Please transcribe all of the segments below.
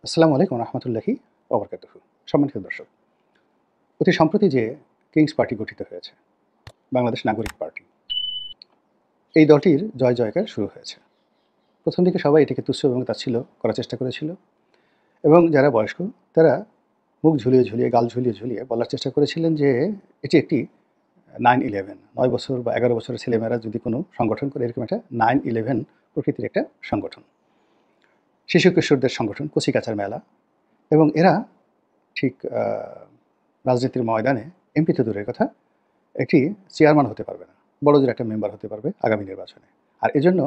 আসসালামু আলাইকুম রহমতুল্লাহি ওবরকাতুহু। সম্মানিত দর্শক, অতি সম্প্রতি যে কিংস পার্টি গঠিত হয়েছে, বাংলাদেশ নাগরিক পার্টি, এই দলটির জয় জয়কার শুরু হয়েছে। প্রথম দিকে সবাই এটিকে তুচ্ছ এবং তাচ্ছিল্য করার চেষ্টা করেছিল, এবং যারা বয়স্ক তারা মুখ ঝুলিয়ে ঝুলিয়ে, গাল ঝুলিয়ে ঝুলিয়ে বলার চেষ্টা করেছিলেন যে এটি একটি 9/11, 9 বছর বা 11 বছরের ছেলেমেয়েরা যদি কোনো সংগঠন করে, এরকম একটা 9/11 প্রকৃতির একটা সংগঠন, শিশু কিশোরদের সংগঠন, কচিকাচার মেলা। এবং এরা ঠিক রাজনীতির ময়দানে এমপি তো দূরের কথা, একটি চেয়ারম্যান হতে পারবে না, বড়জোর একটা মেম্বার হতে পারবে আগামী নির্বাচনে। আর এজন্য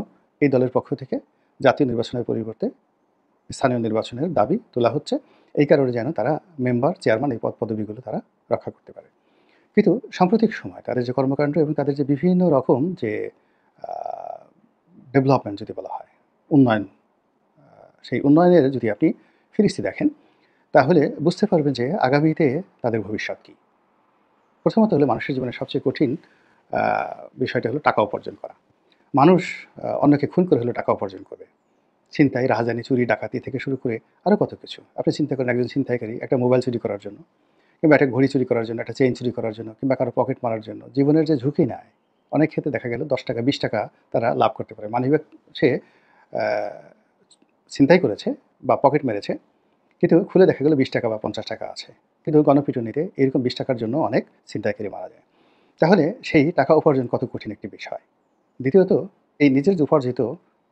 এই দলের পক্ষ থেকে জাতীয় নির্বাচনের পরিবর্তে স্থানীয় নির্বাচনের দাবি তোলা হচ্ছে, এই কারণে যেন তারা মেম্বার, চেয়ারম্যান এই পদবিগুলো তারা রক্ষা করতে পারে। কিন্তু সাম্প্রতিক সময় তাদের যে কর্মকাণ্ড এবং তাদের যে বিভিন্ন রকম যে ডেভেলপমেন্ট যদি বলা হয়, উন্নয়ন, সেই উন্নয়নের যদি আপনি ফিরিস্তি দেখেন, তাহলে বুঝতে পারবেন যে আগামীতে তাদের ভবিষ্যৎ কী। প্রথমত হলো, মানুষের জীবনে সবচেয়ে কঠিন বিষয়টা হলো টাকা উপার্জন করা। মানুষ অন্যকে খুন করে হলেও টাকা উপার্জন করবে। ছিনতাই, রাহাজানি, চুরি, ডাকাতি থেকে শুরু করে আরও কত কিছু। আপনি চিন্তা করেন, একজন ছিনতাইকারী একটা মোবাইল চুরি করার জন্য, কিংবা একটা ঘড়ি চুরি করার জন্য, একটা চেইন চুরি করার জন্য, কিংবা কারো পকেট মারার জন্য জীবনের যে ঝুঁকি নেয়, অনেক ক্ষেত্রে দেখা গেল 10 টাকা 20 টাকা তারা লাভ করতে পারে। মানিব্যাগ সে ছিনতাই করেছে বা পকেট মেরেছে, কিন্তু খুলে দেখা গেল 20 টাকা বা 50 টাকা আছে। কিন্তু গণপিটুনিতে এরকম 20 টাকার জন্য অনেক ছিনতাইকারী মারা যায়। তাহলে সেই টাকা উপার্জন কত কঠিন একটি বিষয়। দ্বিতীয়ত, এই নিজের যে উপার্জিত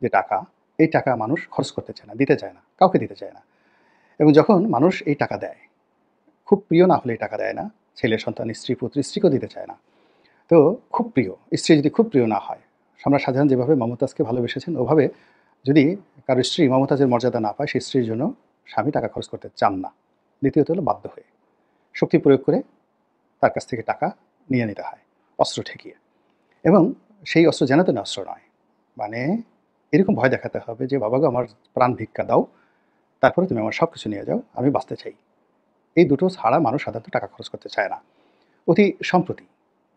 যে টাকা, এই টাকা মানুষ খরচ করতে চায় না, দিতে চায় না, কাউকে দিতে চায় না। এবং যখন মানুষ এই টাকা দেয়, খুব প্রিয় না হলে এই টাকা দেয় না। ছেলে সন্তান, স্ত্রী পুত্র, স্ত্রীকেও দিতে চায় না। তো খুব প্রিয় স্ত্রী যদি খুব প্রিয় না হয়, সম্রাট শাহজাহান যেভাবে মমতাজকে ভালোবেসেছেন, ওভাবে যদি কারো স্ত্রী মমতাজের মর্যাদা না পায়, সেই স্ত্রীর জন্য স্বামী টাকা খরচ করতে চান না। দ্বিতীয়ত হলো, বাধ্য হয়ে শক্তি প্রয়োগ করে তার কাছ থেকে টাকা নিয়ে নিতে হয়, অস্ত্র ঠেকিয়ে। এবং সেই অস্ত্র যেন তেন অস্ত্র নয়, মানে এরকম ভয় দেখাতে হবে যে, বাবা গো, আমার প্রাণ ভিক্ষা দাও, তারপরে তুমি আমার সব কিছু নিয়ে যাও, আমি বাঁচতে চাই। এই দুটো ছাড়া মানুষ সাধারণত টাকা খরচ করতে চায় না। অতি সম্প্রতি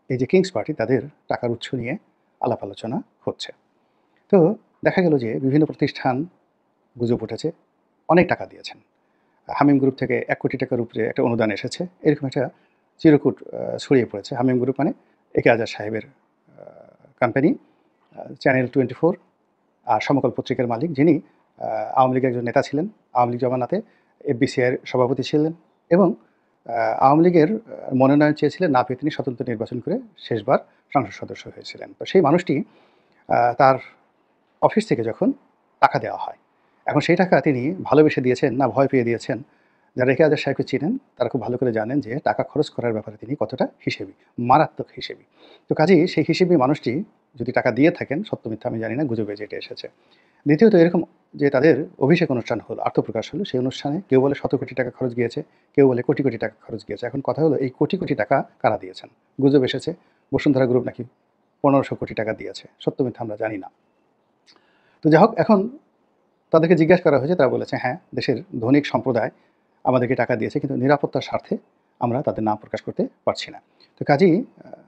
এই যে কিংস পার্টি, তাদের টাকার উৎস নিয়ে আলাপ আলোচনা হচ্ছে। তো দেখা গেল যে বিভিন্ন প্রতিষ্ঠান গুজব উঠেছে, অনেক টাকা দিয়েছেন। হামিম গ্রুপ থেকে 1 কোটি টাকার উপরে একটা অনুদান এসেছে, এরকম একটা চিরকুট ছড়িয়ে পড়েছে। হামিম গ্রুপ মানে একে আজাদ সাহেবের কোম্পানি, চ্যানেল 24 আর সমকাল পত্রিকার মালিক, যিনি আওয়ামী লীগের একজন নেতা ছিলেন, আওয়ামী লীগ জমানাতে এফবিসিআইয়ের সভাপতি ছিলেন, এবং আওয়ামী লীগের মনোনয়ন চেয়েছিলেন, না পেয়ে তিনি স্বতন্ত্র নির্বাচন করে শেষবার সংসদ সদস্য হয়েছিলেন। তো সেই মানুষটি, তার অফিস থেকে যখন টাকা দেওয়া হয়, এখন সেই টাকা তিনি ভালোবেসে দিয়েছেন না ভয় পেয়ে দিয়েছেন, যারা একে আজাদ সাহেবকে চিনেন তারা খুব ভালো করে জানেন যে টাকা খরচ করার ব্যাপারে তিনি কতটা হিসেবি, মারাত্মক হিসেবি। তো কাজেই সেই হিসেবি মানুষটি যদি টাকা দিয়ে থাকেন, সত্য মিথ্যা আমি জানি না, গুজবে যেটা এসেছে। দ্বিতীয়ত, এরকম যে তাদের অভিষেক অনুষ্ঠান হলো, আত্মপ্রকাশ হলো, সেই অনুষ্ঠানে কেউ বলে 100 কোটি টাকা খরচ গিয়েছে, কেউ বলে কোটি কোটি টাকা খরচ গিয়েছে। এখন কথা হলো, এই কোটি কোটি টাকা কারা দিয়েছেন? গুজব এসেছে বসুন্ধরা গ্রুপ নাকি 1500 কোটি টাকা দিয়েছে, সত্য মিথ্যা আমরা জানি না। তো যাই হোক, এখন তাদেরকে জিজ্ঞাসা করা হয়েছে, তারা বলেছে হ্যাঁ, দেশের ধনিক সম্প্রদায় আমাদেরকে টাকা দিয়েছে, কিন্তু নিরাপত্তার স্বার্থে আমরা তাদের নাম প্রকাশ করতে পারছি না। তো কাজেই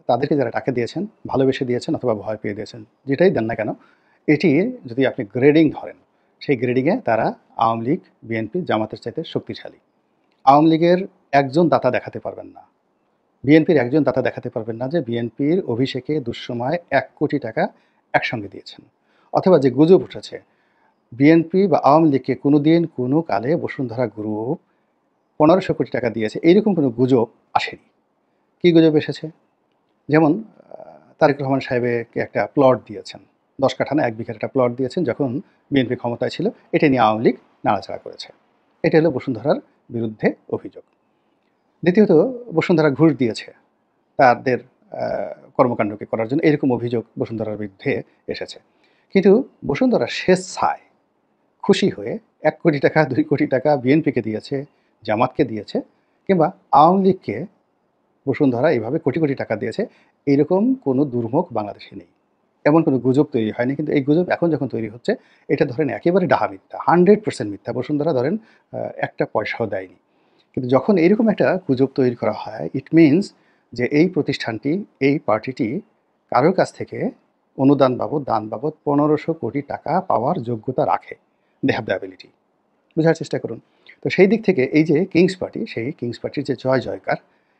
তাদেরকে যারা টাকা দিয়েছেন, ভালোবেসে দিয়েছেন অথবা ভয় পেয়ে দিয়েছেন, যেটাই দেন না কেন, এটির যদি আপনি গ্রেডিং ধরেন, সেই গ্রেডিংয়ে তারা আওয়ামী লীগ, বিএনপি, জামাতের চাইতে শক্তিশালী। আওয়ামী লীগের একজন দাতা দেখাতে পারবেন না, বিএনপির একজন দাতা দেখাতে পারবেন না যে বিএনপির অভিষেকে দুঃসময় 1 কোটি টাকা একসঙ্গে দিয়েছেন। অথবা যে গুজব উঠেছে, বিএনপি বা আওয়ামী লীগকে কোনো দিন কোনো কালে বসুন্ধরা গ্রুপ 1500 কোটি টাকা দিয়েছে, এইরকম কোনো গুজব আসেনি। কী গুজব এসেছে? যেমন তারেক রহমান সাহেবকে একটা প্লট দিয়েছেন, 10 কাঠা না 1 বিঘার একটা প্লট দিয়েছেন যখন বিএনপি ক্ষমতায় ছিল, এটা নিয়ে আওয়ামী লীগ নাড়াচাড়া করেছে। এটা হলো বসুন্ধরার বিরুদ্ধে অভিযোগ। দ্বিতীয়ত, বসুন্ধরা ঘুষ দিয়েছে তাদের কর্মকাণ্ডকে করার জন্য, এরকম অভিযোগ বসুন্ধরার বিরুদ্ধে এসেছে। কিন্তু বসুন্ধরা স্বেচ্ছায় খুশি হয়ে 1 কোটি টাকা, 2 কোটি টাকা বিএনপিকে দিয়েছে, জামাতকে দিয়েছে, কিংবা আওয়ামী লীগকে বসুন্ধরা এইভাবে কোটি কোটি টাকা দিয়েছে, এইরকম কোনো দুর্মুখ বাংলাদেশে নেই। এমন কোনো গুজব তৈরি হয়নি। কিন্তু এই গুজব এখন যখন তৈরি হচ্ছে, এটা ধরেন একেবারে ডাহা মিথ্যা, 100% মিথ্যা। বসুন্ধরা ধরেন একটা পয়সাও দেয়নি। কিন্তু যখন এইরকম একটা গুজব তৈরি করা হয়, ইট মিনস যে এই প্রতিষ্ঠানটি, এই পার্টিটি কারোর কাছ থেকে অনুদান বাবদ, দান বাবদ 1500 কোটি টাকা পাওয়ার যোগ্যতা রাখে। They have the ability. বোঝার চেষ্টা করুন। তো সেই দিক থেকে এই যে কিংস পার্টি, সেই কিংস পার্টির যে জয় জয়কার,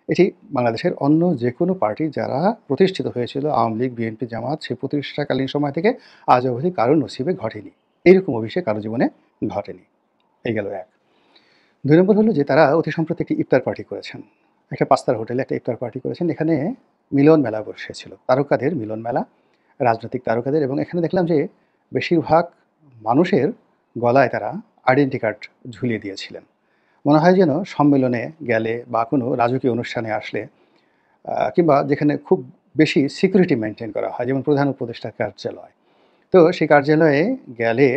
এটি বাংলাদেশের অন্য যে কোনো পার্টি যারা প্রতিষ্ঠিত হয়েছিল, আওয়ামী লীগ, বিএনপি, জামাত, সেই প্রতিষ্ঠাকালীন সময় থেকে আজ অবধি কারোর নসিবে ঘটেনি। এইরকম অভিষেক কারো জীবনে ঘটেনি। এই গেল এক। ২ নম্বর হলো যে তারা অতি সম্প্রতি একটি ইফতার পার্টি করেছেন। একটা ৫ তারা হোটেলে একটা ইফতার পার্টি করেছেন। এখানে মিলন মেলা বসেছিল। তারকাদের মিলন মেলা, রাজনৈতিক তারকাদের, এবং এখানে দেখলাম যে বেশিরভাগ মানুষের গলায় তারা আইডেন্টি কার্ড ঝুলিয়ে দিয়েছিলেন। মনে হয় যেন সম্মেলনে গেলে বা কোনো রাজকীয় অনুষ্ঠানে আসলে কিংবা যেখানে খুব বেশি সিকিউরিটি মেইনটেইন করা হয়, যেমন প্রধান উপদেষ্টার কার্যালয়। তো সেই কার্যালয়ে গেলে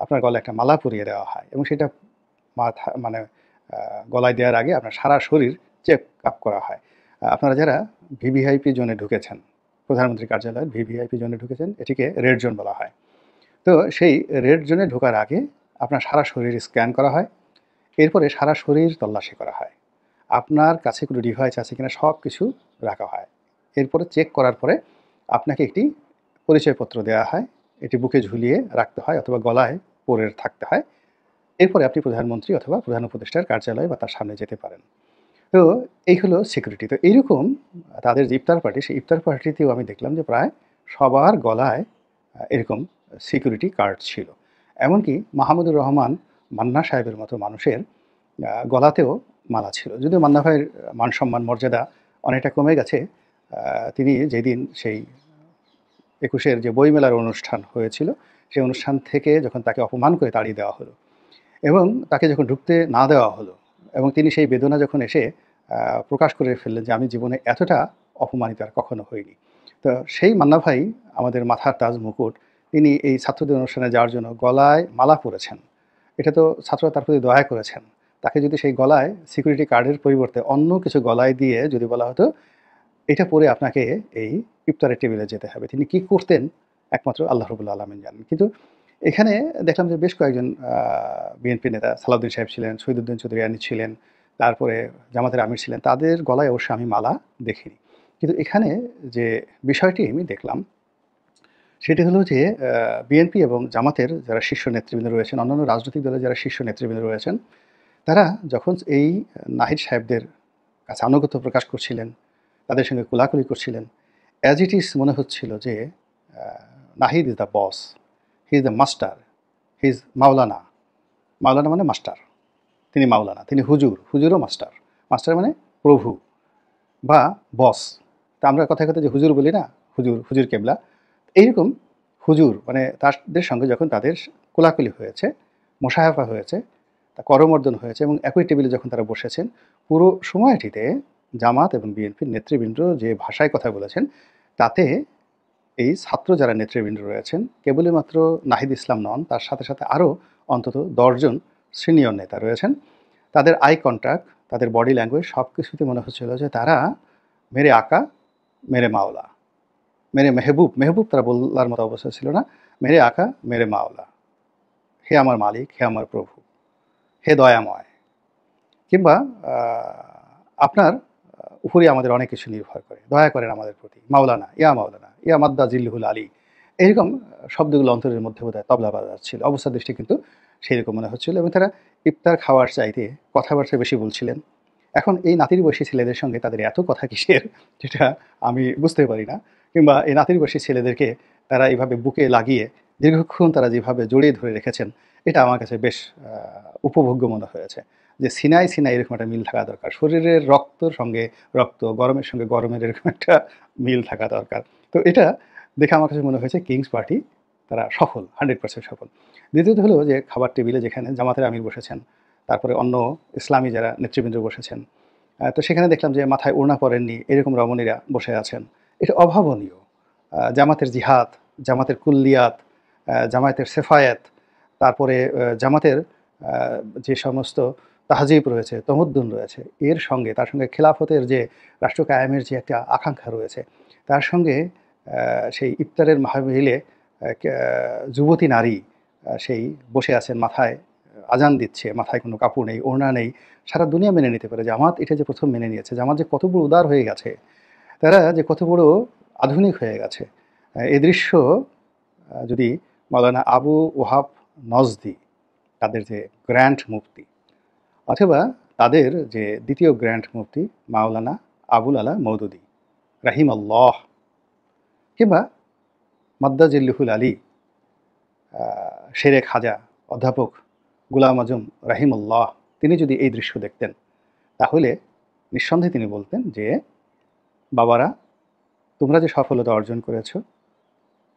আপনার গলায় একটা মালা পরিয়ে দেওয়া হয় এবং সেটা মানে গলায় দেওয়ার আগে আপনার সারা শরীর চেক আপ করা হয়। আপনারা যারা ভিভিআইপি জোনে ঢুকেছেন, প্রধানমন্ত্রীর কার্যালয়ের ভিভিআইপি জোনে ঢুকেছেন, এটিকে রেড জোন বলা হয়। তো সেই রেড জোনে ঢোকার আগে আপনার সারা শরীর স্ক্যান করা হয়, এরপরে সারা শরীর তল্লাশি করা হয়। আপনার কাছে কোনো ডিভাইস আছে কিনা সব কিছু রাখা হয়। এরপরে চেক করার পরে আপনাকে একটি পরিচয়পত্র দেওয়া হয়, এটি বুকে ঝুলিয়ে রাখতে হয় অথবা গলায় পরে থাকতে হয়। এরপরে আপনি প্রধানমন্ত্রী অথবা প্রধান উপদেষ্টার কার্যালয় বা তার সামনে যেতে পারেন। তো এই হলো সিকিউরিটি। তো এইরকম তাদের যে ইফতার পার্টি, সেই ইফতার পার্টিতেও আমি দেখলাম যে প্রায় সবার গলায় এরকম সিকিউরিটি কার্ড ছিল। এমনকি মাহমুদুর রহমান মান্না সাহেবের মতো মানুষের গলাতেও মালা ছিল। যদিও মান্না ভাইয়ের মান-সম্মান, মর্যাদা অনেকটা কমে গেছে। তিনি যেদিন সেই ২১-এর যে বইমেলার অনুষ্ঠান হয়েছিল, সেই অনুষ্ঠান থেকে যখন তাকে অপমান করে তাড়িয়ে দেওয়া হলো এবং তাকে যখন ঢুকতে না দেওয়া হলো এবং তিনি সেই বেদনা যখন এসে প্রকাশ করে ফেললেন যে, "আমি জীবনে এতটা অপমানিত আর কখনো হইনি।" তো সেই মান্না ভাই, আমাদের মাথার তাজ মুকুট, তিনি এই ছাত্রদের অনুষ্ঠানে যাওয়ার জন্য গলায় মালা পরেছেন। এটা তো ছাত্ররা তার প্রতি দয়া করেছেন। তাকে যদি সেই গলায় সিকিউরিটি কার্ডের পরিবর্তে অন্য কিছু গলায় দিয়ে যদি বলা হতো, "এটা পরে আপনাকে এই ইফতারের টেবিলে যেতে হবে", তিনি কি করতেন একমাত্র আল্লাহ রাব্বুল আলামিন জানেন। কিন্তু এখানে দেখলাম যে বেশ কয়েকজন বিএনপি নেতা, সালাউদ্দিন সাহেব ছিলেন, শহীদুদ্দিন চৌধুরী আনি ছিলেন, তারপরে জামাতের আমির ছিলেন। তাদের গলায় অবশ্য আমি মালা দেখিনি। কিন্তু এখানে যে বিষয়টি আমি দেখলাম, সেটি হলো যে বিএনপি এবং জামাতের যারা শীর্ষ নেতৃবৃন্দ রয়েছেন, অন্যান্য রাজনৈতিক দলের যারা শীর্ষ নেতৃবৃন্দ রয়েছেন, তারা যখন এই নাহিদ সাহেবদের কাছে আনুগত্য প্রকাশ করছিলেন, তাদের সঙ্গে কোলাকুলি করছিলেন, অ্যাজ ইট ইজ মনে হচ্ছিল যে Nahid is the boss, he is the master, he is maulana. Maulana মানে মাস্টার, তিনি মাওলানা, তিনি হুজুর, হুজুরও মাস্টার। মাস্টার মানে প্রভু বা বস। তা আমরা কথায় কথায় যে হুজুর বলি না, হুজুর, হুজুর কেবলা, এইরকম হুজুর মানে তাদের সঙ্গে যখন তাদের কোলাকুলি হয়েছে, মোশাহাফা হয়েছে, তা করমর্দন হয়েছে এবং একই টেবিলে যখন তারা বসেছেন, পুরো সময়টিতে জামাত এবং বিএনপির নেতৃবৃন্দ যে ভাষায় কথা বলেছেন, তাতে এই ছাত্র যারা নেতৃবৃন্দ রয়েছেন, কেবলই মাত্র নাহিদ ইসলাম নন, তার সাথে সাথে আরও অন্তত ১০ জন সিনিয়র নেতা রয়েছেন। তাদের আই কন্ট্যাক্ট, তাদের বডি ল্যাঙ্গুয়েজ সব কিছুতে মনে হচ্ছিল যে তারা মেরে আকা, মেরে মাওলা, মেরে মেহবুব, মেহবুব তারা বলার মতো অবস্থা ছিল না, মেরে আকা, মেরে মাওলা, হে আমার মালিক, হে আমার প্রভু, হে দয়াময়, কিংবা আপনার উপরই আমাদের অনেক কিছু নির্ভর করে, দয়া করেন আমাদের প্রতি, মাওলানা, ইয়া মাদ্দা জিল্লুহুল আলী। এইরকম শব্দগুলো অন্তরের মধ্যে বোধহয় তবলা বাজাচ্ছিল। অবস্থা দৃষ্টি কিন্তু সেইরকম মনে হচ্ছিল এবং তারা ইফতার খাওয়ার চাইতে কথাবার্তা বেশি বলছিলেন। এখন এই নাতির বয়সী ছেলেদের সঙ্গে তাদের এত কথা কিসের, যেটা আমি বুঝতে পারি না। কিংবা এই নাতির বয়সী ছেলেদেরকে তারা এইভাবে বুকে লাগিয়ে দীর্ঘক্ষণ তারা যেভাবে জড়িয়ে ধরে রেখেছেন, এটা আমার কাছে বেশ উপভোগ্য মনে হয়েছে। যে সিনায় সিনায় এরকম একটা মিল থাকা দরকার। শরীরের রক্তর সঙ্গে রক্ত, গরমের সঙ্গে গরমের এরকম একটা মিল থাকা দরকার। তো এটা দেখে আমার কাছে মনে হয়েছে কিংস পার্টি তারা সফল, 100% সফল। দ্বিতীয়ত হলো যে খাবার টেবিলে যেখানে জামাতের আমির বসেছেন, তারপরে অন্য ইসলামী যারা নেতৃবৃন্দ বসেছেন, তো সেখানে দেখলাম যে মাথায় ওড়না পরেননি এরকম রমণীরা বসে আছেন। এটা অভাবনীয়। জামাতের জিহাদ, জামাতের কুল্লিয়াত, জামায়াতের সেফায়েত, তারপরে জামাতের যে সমস্ত তাহজিব রয়েছে, তমদ্দুন রয়েছে, এর সঙ্গে তার সঙ্গে খেলাফতের যে রাষ্ট্র কায়েমের যে একটা আকাঙ্ক্ষা রয়েছে, তার সঙ্গে সেই ইফতারের মাহফিলে যুবতী নারী সেই বসে আছেন, মাথায় আজান দিচ্ছে, মাথায় কোনো কাপড় নেই, ওড়না নেই। সারা দুনিয়া মেনে নিতে পারে। জামাত এটা যে ১ম মেনে নিয়েছে। জামাত যে কত বড় উদার হয়ে গেছে, তারা যে কত বড় আধুনিক হয়ে গেছে। এ দৃশ্য যদি মাওলানা আবু ওহাব নজদি, তাদের যে গ্র্যান্ড মুফতি, অথবা তাদের যে দ্বিতীয় গ্র্যান্ড মুফতি মাওলানা আবুল আলা মওদুদী রাহিমাল্লাহ, কিংবা মাদ্দাজিল্লুহুল আলী শেরে খাজা অধ্যাপক গুলাম আজম রাহিমাল্লাহ, তিনি যদি এই দৃশ্য দেখতেন তাহলে নিঃসন্দেহে তিনি বলতেন যে, বাবারা, তোমরা যে সফলতা অর্জন করেছ,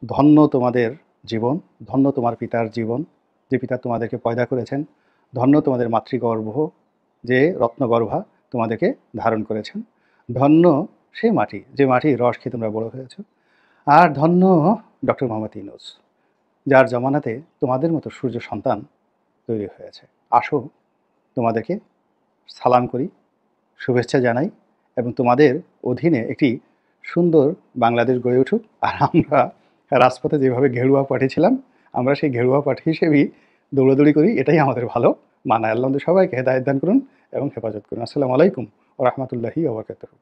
ধন্য তোমাদের জীবন, ধন্য তোমার পিতার জীবন, যে পিতা তোমাদেরকে পয়দা করেছেন, ধন্য তোমাদের মাতৃগর্ভ, যে রত্নগর্ভা তোমাদেরকে ধারণ করেছেন, ধন্য সে মাটি, যে মাটির রস খেয়ে তোমরা বড় হয়েছ, আর ধন্য ডক্টর মোহাম্মদ ইউনূস, যার জমানাতে তোমাদের মতো সূর্য সন্তান তৈরি হয়েছে। আসো, তোমাদেরকে সালাম করি, শুভেচ্ছা জানাই, এবং তোমাদের অধীনে একটি সুন্দর বাংলাদেশ গড়ে উঠুক। আর আমরা রাজপথে যেভাবে ঘেরুয়া পাঠিয়েছিলাম, আমরা সেই ঘেরুয়া পাঠি হিসেবেই দৌড়াদৌড়ি করি, এটাই আমাদের ভালো মানায়। আল্লাহ আমাদের সবাইকে হেদায়েত দান করুন এবং হেফাজত করুন। আসসালামু আলাইকুম ওয়া রাহমাতুল্লাহি ওয়া বারাকাতুহু।